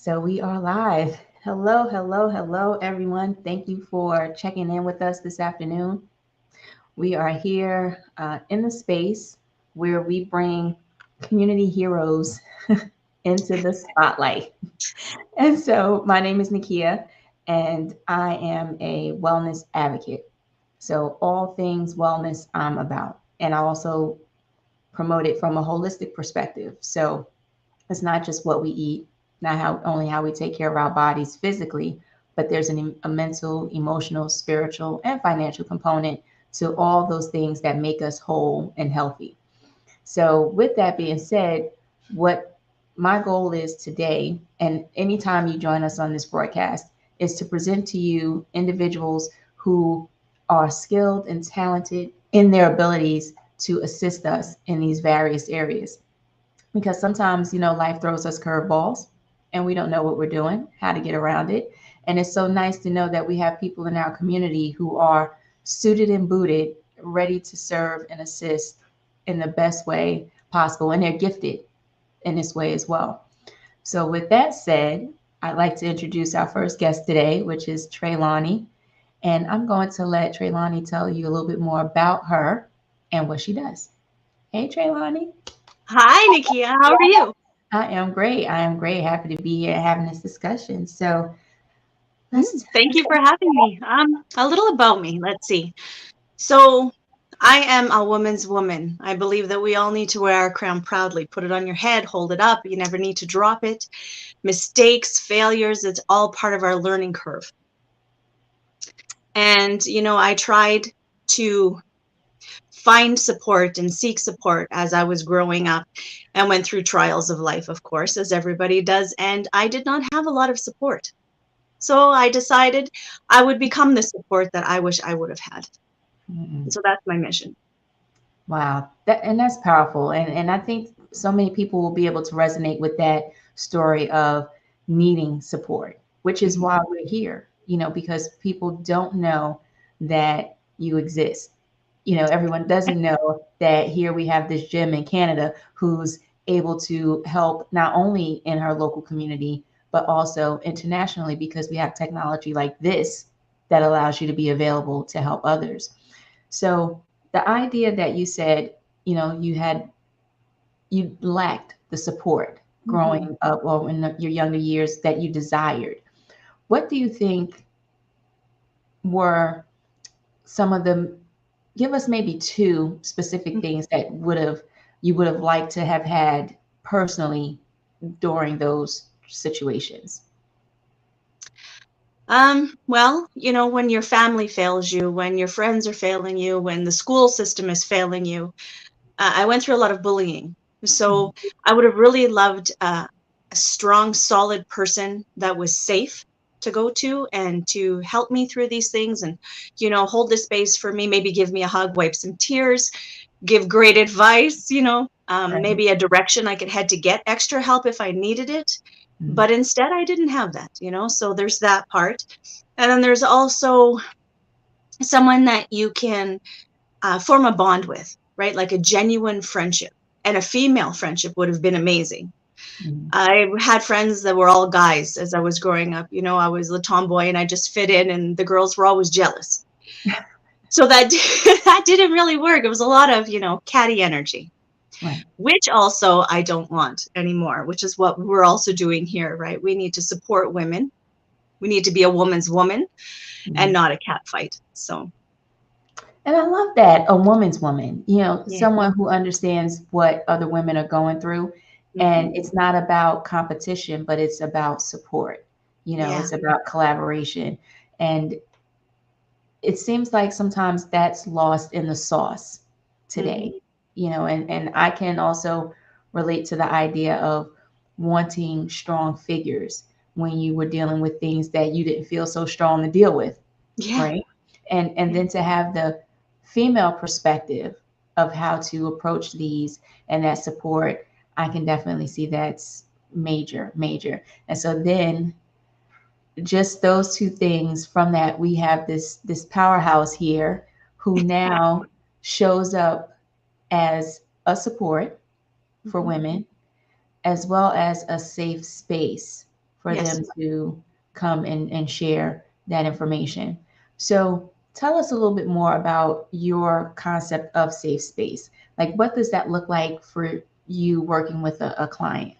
So we are live. Hello, hello, hello, everyone. Thank you for checking in with us this afternoon. We are here in the space where we bring community heroes into the spotlight. And so my name is Nakia, and I am a wellness advocate. So all things wellness I'm about. And I also promote it from a holistic perspective. So it's not just what we eat, not how only how we take care of our bodies physically, but there's a mental, emotional, spiritual, and financial component to all those things that make us whole and healthy. So, with that being said, what my goal is today, and anytime you join us on this broadcast, is to present to you individuals who are skilled and talented in their abilities to assist us in these various areas because sometimes life throws us curveballs and we don't know what we're doing, how to get around it. And it's so nice to know that we have people in our community who are suited and booted, ready to serve and assist in the best way possible, and they're gifted in this way as well. So with that said, I'd like to introduce our first guest today, which is Trelawnie. And I'm going to let Trelawnie tell you a little bit more about her and what she does. Hey, Trelawnie. Hi, Nikia. How are you? I am great. I am great. Happy to be here having this discussion. So let's. Thank you for having me. A little about me. Let's see. So, I am a woman's woman. I believe that we all need to wear our crown proudly. Put it on your head, hold it up. You never need to drop it. Mistakes, failures, it's all part of our learning curve. And, I tried to find support and seek support as I was growing up and went through trials of life, of course, as everybody does. And I did not have a lot of support. So I decided I would become the support that I wish I would have had. Mm-mm. So that's my mission. Wow, that's powerful, and I think so many people will be able to resonate with that story of needing support, which is Mhm. why we're here. Because people don't know that you exist. Everyone doesn't know that here we have this gym in Canada who's able to help not only in her local community, but also internationally because we have technology like this that allows you to be available to help others. So the idea that you said, you lacked the support Mhm. growing up or in your younger years that you desired. What do you think were some of the give us maybe two specific things that would have liked to have had personally during those situations? Well, when your family fails you, when your friends are failing you, when the school system is failing you, I went through a lot of bullying. So I would have really loved a strong, solid person that was safe to go to and to help me through these things and, hold the space for me, maybe give me a hug, wipe some tears, give great advice, Right. maybe a direction I could head to get extra help if I needed it. Mhm. But instead, I didn't have that, so there's that part. And then there's also someone that you can form a bond with, right? Like a genuine friendship. And a female friendship would have been amazing. Mhm. I had friends that were all guys as I was growing up. I was the tomboy and I just fit in, and the girls were always jealous. So that that didn't really work. It was a lot of, catty energy, Right. which also I don't want anymore, which is what we're also doing here, right? We need to support women. We need to be a woman's woman and Mhm. not a cat fight. So, And I love that a woman's woman, yeah. someone who understands what other women are going through. And Hmm. it's not about competition, but it's about support. Yeah. It's about collaboration. And it seems like sometimes that's lost in the sauce today, Hmm. and I can also relate to the idea of wanting strong figures when you were dealing with things that you didn't feel so strong to deal with, Yeah. right? And Yeah. then to have the female perspective of how to approach these and that support, I can definitely see that's major, major. And so then just those two things from that, we have this powerhouse here who now shows up as a support for Mhm. women as well as a safe space for Yes. them to come and share that information. So tell us a little bit more about your concept of safe space. Like, what does that look like for you working with a client?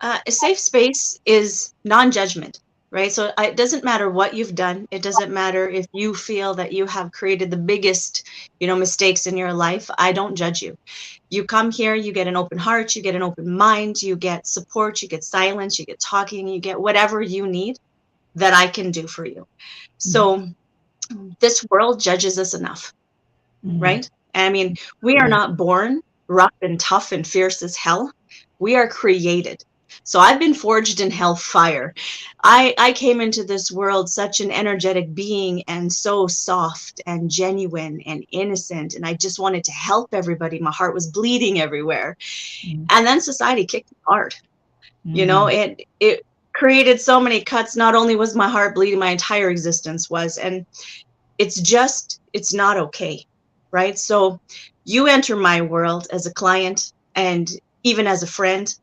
A safe space is non-judgment, right? So it doesn't matter what you've done. It doesn't matter if you feel that you have created the biggest, mistakes in your life. I don't judge you. You come here, you get an open heart, you get an open mind, you get support, you get silence, you get talking, you get whatever you need that I can do for you. Mhm. So this world judges us enough, Mhm. right? I mean, we are Yeah. not born rough and tough and fierce as hell. We are created. So I've been forged in hellfire. I came into this world such an energetic being and so soft and genuine and innocent. And I just wanted to help everybody. My heart was bleeding everywhere. Mhm. And then society kicked me hard. Mhm. It created so many cuts. Not only was my heart bleeding, my entire existence was. And it's not okay, right? So you enter my world as a client and even as a friend,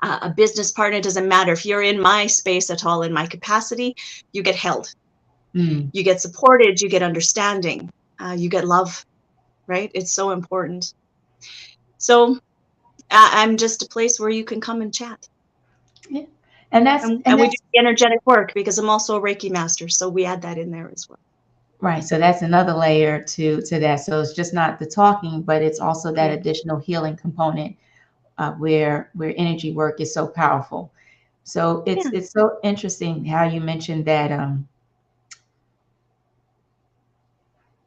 a business partner. It doesn't matter if you're in my space at all, in my capacity. You get held, Mhm. you get supported, you get understanding, you get love, right? It's so important. So I'm just a place where you can come and chat, Yeah. And that's and, and and we do that's the energetic work because I'm also a Reiki master, so we add that in there as well. right. So that's another layer to that. So it's just not the talking, but it's also that Yeah. additional healing component where energy work is so powerful. So Yeah. it's so interesting how you mentioned that.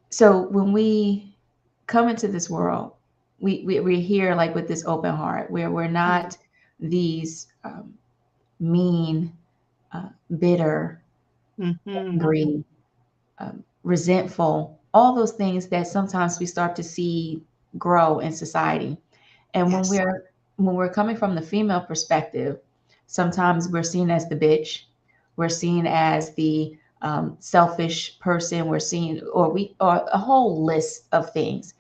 So when we come into this world, we're here like with this open heart, where we're Mhm. not these mean, bitter, Mhm. angry, resentful, all those things that sometimes we start to see grow in society. And Yes. when we're coming from the female perspective, sometimes we're seen as the bitch, we're seen as the selfish person, we're seen, or a whole list of things.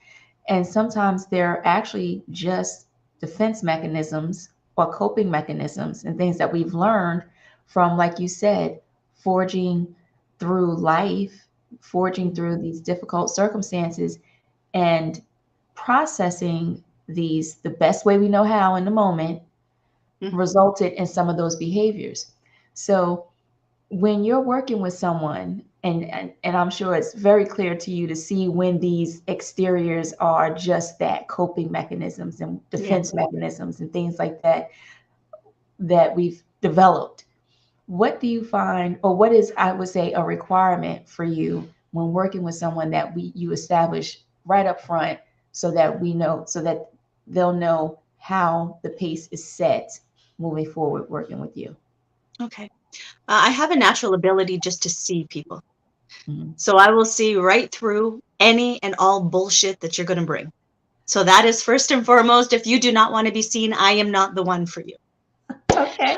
And sometimes they're actually just defense mechanisms or coping mechanisms and things that we've learned from, like you said, forging through life, forging Mhm. through these difficult circumstances and processing these the best way we know how in the moment Mhm. resulted in some of those behaviors. So when you're working with someone, and I'm sure it's very clear to you to see when these exteriors are just that coping mechanisms and Yeah. defense mechanisms and things like that that we've developed. What do you find, or what is, I would say, a requirement for you when working with someone that you establish right up front so that we know, so that they'll know how the pace is set moving forward working with you? Okay. I have a natural ability just to see people. Mhm. So I will see right through any and all bullshit that you're going to bring. So that is first and foremost. If you do not want to be seen, I am not the one for you. Okay.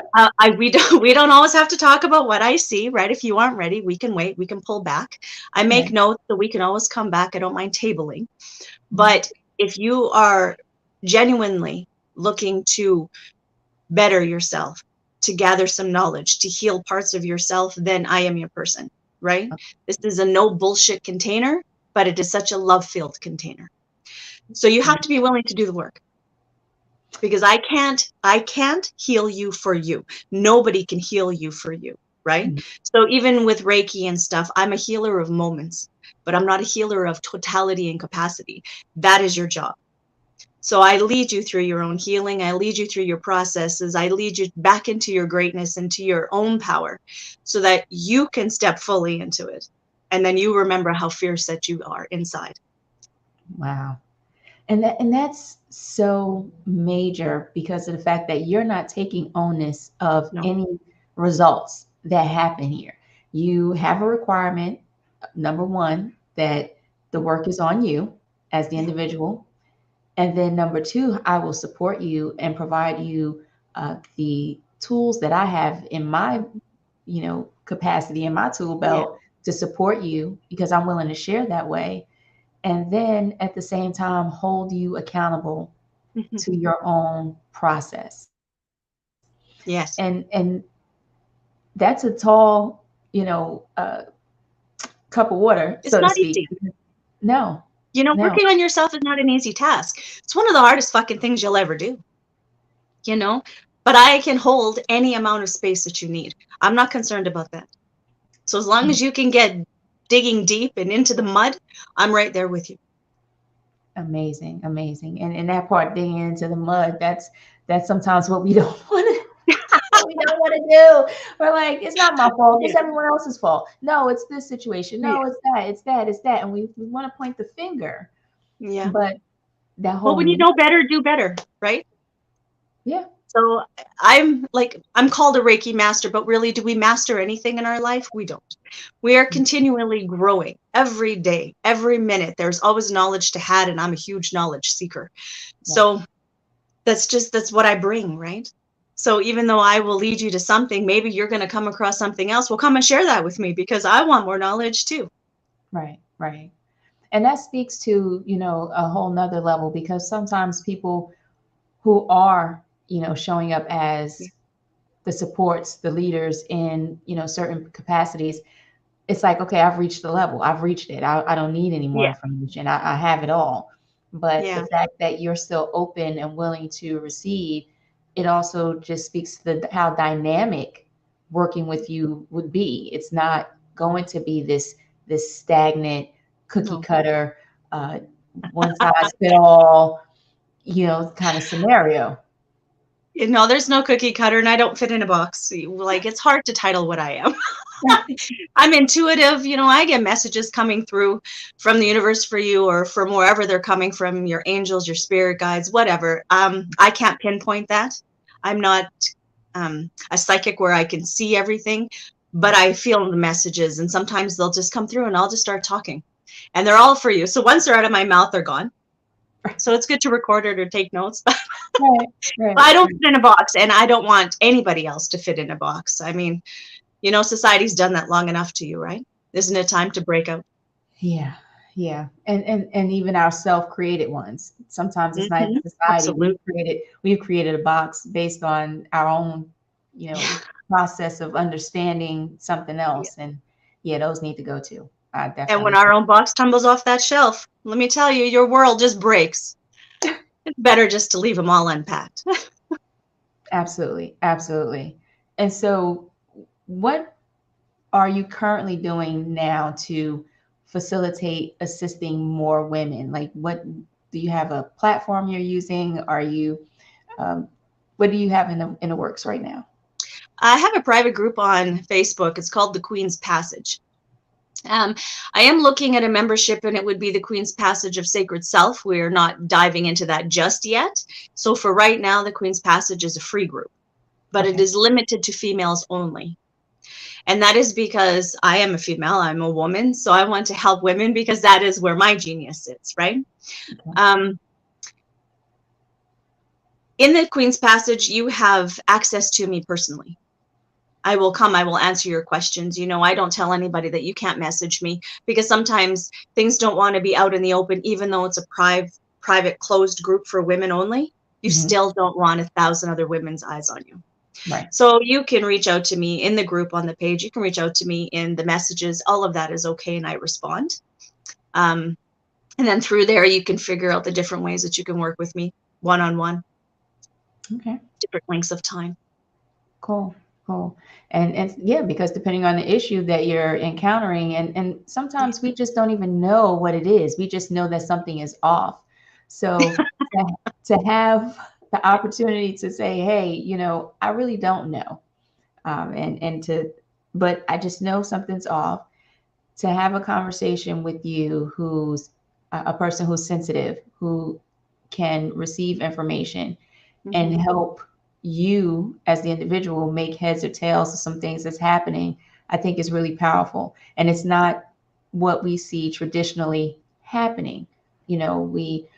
We don't always have to talk about what I see, right? If you aren't ready, we can wait. We can pull back. I make Right. notes so we can always come back. I don't mind tabling. Mhm. But if you are genuinely looking to better yourself, to gather some knowledge, to heal parts of yourself, then I am your person, right? This is a no bullshit container, but it is such a love filled container. So you have to be willing to do the work because I can't heal you for you. Nobody can heal you for you, right? Mhm. So even with Reiki and stuff, I'm a healer of moments, but I'm not a healer of totality and capacity. That is your job. So I lead you through your own healing. I lead you through your processes. I lead you back into your greatness, into your own power, so that you can step fully into it. And then you remember how fierce that you are inside. Wow. And that's so major because of the fact that you're not taking onus of No. any results that happen here. You have a requirement, number one, that the work is on you as the Yeah. individual. And then number two, I will support you and provide you the tools that I have in my, capacity in my tool Yeah. belt to support you because I'm willing to share that way. And then at the same time, hold you accountable Mhm. to your own process. Yes. And that's a tall, cup of water, It's so to not speak. easy. No, no. Working on yourself is not an easy task. It's one of the hardest fucking things you'll ever do, you know? But I can hold any amount of space that you need. I'm not concerned about that. So as long as you can get digging deep and into the mud, I'm right there with you. Amazing, amazing. And that part, digging into the mud, that's sometimes what we don't want to we don't want to do. We're like, it's not my fault, it's Yeah. everyone else's fault. No, it's this situation. Yeah. No, it's that, it's that, it's that. And we want to point the finger. Yeah. But that Well, whole when you know better, do better, right? yeah, So I'm called a Reiki master, but really, do we master anything in our life? We don't. We are continually growing every day, every minute. There's always knowledge to had, and I'm a huge knowledge seeker. yeah, So that's what I bring, right? So even though I will lead you to something, maybe you're going to come across something else. Well, come and share that with me because I want more knowledge too. right, right. And that speaks to, a whole nother level, because sometimes people who are, showing up Yeah. as the supports, the leaders in, certain capacities, it's like, okay, I've reached the level, I've reached it. I don't need any more Yeah. information. I have it all. But the Yeah. fact that you're still open and willing to receive, it also just speaks to how dynamic working with you would be. It's not going to be this stagnant cookie No. cutter, uh, one size fit all, kind of scenario. No, there's no cookie cutter, and I don't fit in a box. Like, it's hard to title what I am. I'm intuitive. I get messages coming through from the universe for you or from wherever they're coming from, your angels, your spirit guides, whatever. I can't pinpoint that. I'm not a psychic where I can see everything, but I feel the messages, and sometimes they'll just come through and I'll just start talking. And they're all for you. So once they're out of my mouth, they're gone. So it's good to record it or take notes. Right, right, I don't right. fit in a box, and I don't want anybody else to fit in a box. I mean, society's done that long enough to you, right? Isn't it time to break out? Yeah, yeah, and even our self-created ones. Sometimes it's not even society. Absolutely. We've created a box based on our own, you know, Yeah. process of understanding something Yeah. else, and yeah, those need to go too. I And when definitely our own box tumbles off that shelf, let me tell you, your world just breaks. It's better just to leave them all unpacked. absolutely, absolutely. And so, what are you currently doing now to facilitate assisting more women? Like, what do you have a platform you're using? Are you Um, what do you have in the works right now? I have a private group on Facebook. It's called the Queen's Passage. Um, I am looking at a membership, and it would be the Queen's Passage of Sacred Self. We're not diving into that just yet. So for right now, the Queen's Passage is a free group, but it Okay. is limited to females only. And that is because I am a female, I'm a woman. So I want to help women because that is where my genius sits, right? Okay. Um, in the Queen's Passage, you have access to me personally. I will come, I will answer your questions. I don't tell anybody that you can't message me because sometimes things don't want to be out in the open, even though it's a private closed group for women only. You Hmm. still don't want 1,000 other women's eyes on you. Right. So you can reach out to me in the group on the page. You can reach out to me in the messages. All of that is okay, and I respond. Um, and then through there, you can figure out the different ways that you can work with me one-on-one, Okay. different lengths of time. Cool. Cool. And yeah, because depending on the issue that you're encountering, and Yeah. sometimes we just don't even know what it is. We just know that something is off. So to, to have the opportunity to say, hey, I really don't know, but I just know something's off. To have a conversation with you, who's a person who's sensitive, who can receive information and Mm-hmm. help you as the individual make heads or tails of some things that's happening, I think is really powerful. And it's not what we see traditionally happening. We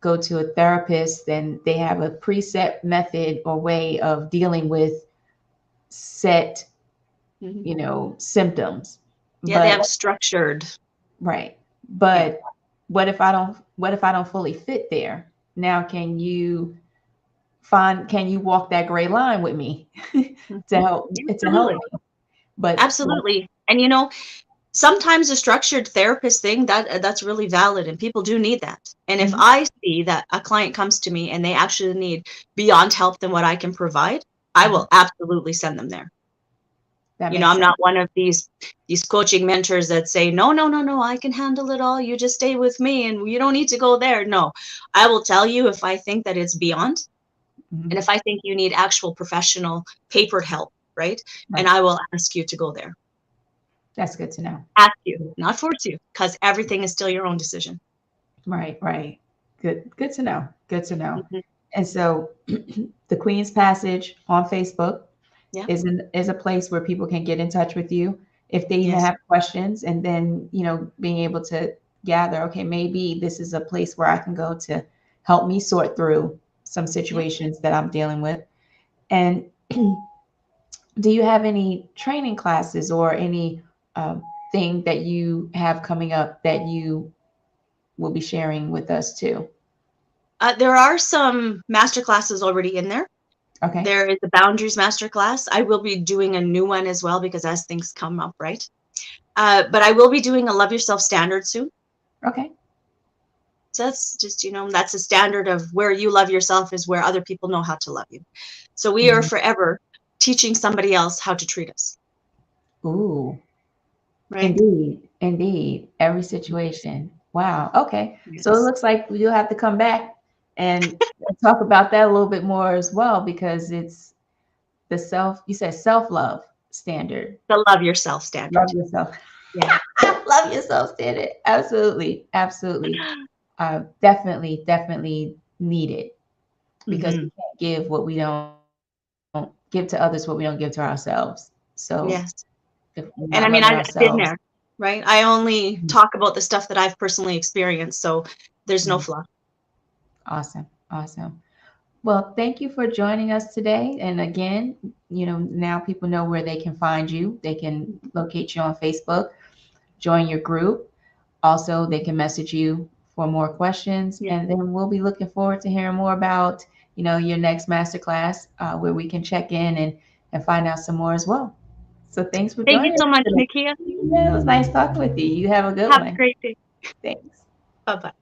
go to a therapist and they have a preset method or way of dealing with set, Mm-hmm. symptoms. Yeah, they But have structured. right. Yeah. But what if I don't fully fit there? Now can you find, can you walk that gray line with me to Mhm. help Absolutely. me? But Absolutely. And sometimes a structured therapist thing that's really valid and people do need that. And if mhm, I see that a client comes to me and they actually need beyond help than what I can provide, I mhm, will absolutely send them there. that makes I'm sense. not one of these coaching mentors that say, no, no, no, no, I can handle it all. You just stay with me and you don't need to go there. No, I will tell you if I think that it's beyond and Mhm, if I think you need actual professional papered help, right? And right. I will ask you to go there. That's good to know. Ask you, not force you, because everything is still your own decision. Right, right. Good to know. Good to know. Mhm. And so the Queen's Passage on Facebook Yeah. is a place where people can get in touch with you if they Yes. have questions, and then being able to gather, okay, maybe this is a place where I can go to help me sort through some Yeah. situations that I'm dealing with. And do you have any training classes or any thing that you have coming up that you will be sharing with us too? There are some master classes already in there. Okay. There is a boundaries master class. I will be doing a new one as well because as things come up, right? But I will be doing a love yourself standard soon. Okay. So that's just, that's a standard of where you love yourself is where other people know how to love you. So we are Mhm. forever teaching somebody else how to treat us, Ooh, right? indeed, indeed. Every situation. Wow. Okay. So it Yes. looks like you'll have to come back and talk about that a little bit more as well, because it's the you said self-love standard. The love yourself Love standard. yourself. Yeah. Love yourself standard. Absolutely. Absolutely. Definitely, definitely needed, because Hmm. we can't give what we don't give to others, what we don't give to ourselves. So Yes. if we're not And I loving mean, I've been ourselves, there, right? I only talk about the stuff that I've personally experienced. So there's no mhm. fluff. Awesome. Awesome. Well, thank you for joining us today. And again, now people know where they can find you. They can locate you on Facebook, join your group. Also, they can message you for more questions. Yeah. And then we'll be looking forward to hearing more about, your next masterclass, where we can check in and find out some more as well. So thanks for Thank you joining so us much, today. Nikia. Yeah, it was nice talking with you. You have a good Have a one. great day. Thanks. Bye bye.